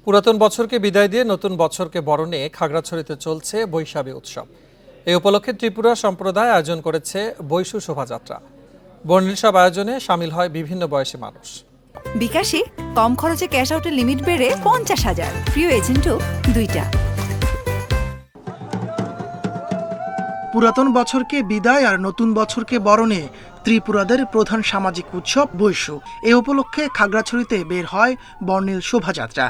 পুরাতন বছরকে বিদায় দিয়ে নতুন বছরকে বরণে খাগড়াছড়িতে চলছে বৈশাখী উৎসব। এই উপলক্ষে ত্রিপুরা সম্প্রদায় আয়োজন করেছে বৈশু শোভাযাত্রা। বর্ণিল সব আয়োজনে সামিল হয় বিভিন্ন বয়সী মানুষ। বিকাশে কম খরচে ক্যাশ আউটের লিমিট বেড়ে 50,000, প্রিয় এজেন্টও 2টা। পুরাতন বছরকে বিদায় আর নতুন বছরকে বরণে ত্রিপুরাদের প্রধান সামাজিক উৎসব বৈশু। এ উপলক্ষে খাগড়াছড়িতে বের হয় বর্ণিল শোভাযাত্রা।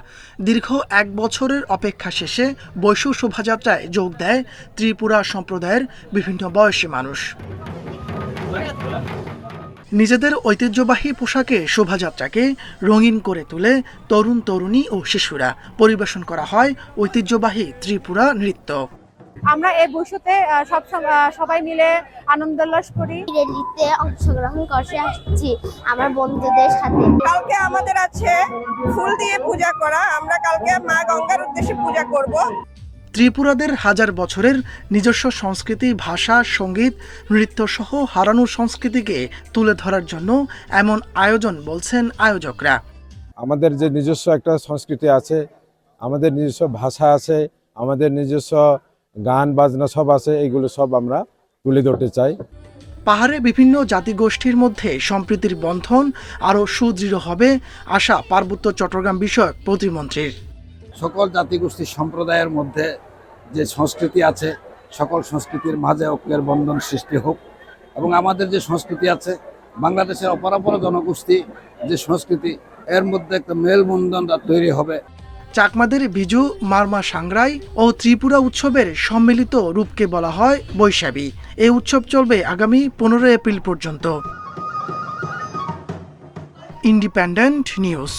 দীর্ঘ 1 বছরের অপেক্ষা শেষে বৈশু শোভাযাত্রায় যোগ দেয় ত্রিপুরা সম্প্রদায়ের বিভিন্ন বয়সী মানুষ। নিজেদের ঐতিহ্যবাহী পোশাকে শোভাযাত্রাকে রঙিন করে তোলে তরুণ তরুণী ও শিশুরা। পরিবেশন করা হয় ঐতিহ্যবাহী ত্রিপুরা নৃত্য। আমরা এই বৈশুতে সবাই মিলে আনন্দ উল্লাস করি। র্যালিতে অংশগ্রহণ করতে আসছি আমার বন্ধুদের সাথে। কালকে আমাদের আছে ফুল দিয়ে পূজা করা। আমরা কালকে মা গঙ্গার উদ্দেশ্যে পূজা করব। ত্রিপুরাদের হাজার বছরের নিজস্ব সংস্কৃতি, ভাষা, সঙ্গীত, নৃত্য সহ হারানো সংস্কৃতিকে তুলে ধরার জন্য এমন আয়োজন বলছেন আয়োজকরা। আমাদের যে নিজস্ব একটা সংস্কৃতি আছে, আমাদের নিজস্ব ভাষা আছে, আমাদের নিজস্ব গান বাজনা সব আছে, এইগুলো সব আমরা তুলে ধরতে চাই। পাহাড়ে বিভিন্ন জাতিগোষ্ঠীর মধ্যে সম্প্রীতির বন্ধন আরও সুদৃঢ় হবে আশা পার্বত্য চট্টগ্রাম বিষয়ক প্রতিমন্ত্রীর। সকল জাতিগোষ্ঠী সম্প্রদায়ের মধ্যে যে সংস্কৃতি আছে, সকল সংস্কৃতির মাঝে ঐক্যের বন্ধন সৃষ্টি হোক এবং আমাদের যে সংস্কৃতি আছে, বাংলাদেশের অপরাপর জনগোষ্ঠী যে সংস্কৃতি, এর মধ্যে একটা মেলবন্ধন তৈরি হবে। চাকমাদের বিজু, মারমা সাংরাই ও ত্রিপুরা উৎসবের সম্মিলিত রূপকে বলা হয় বৈশাখী। এই উৎসব চলবে আগামী 15 এপ্রিল পর্যন্ত। Independent news.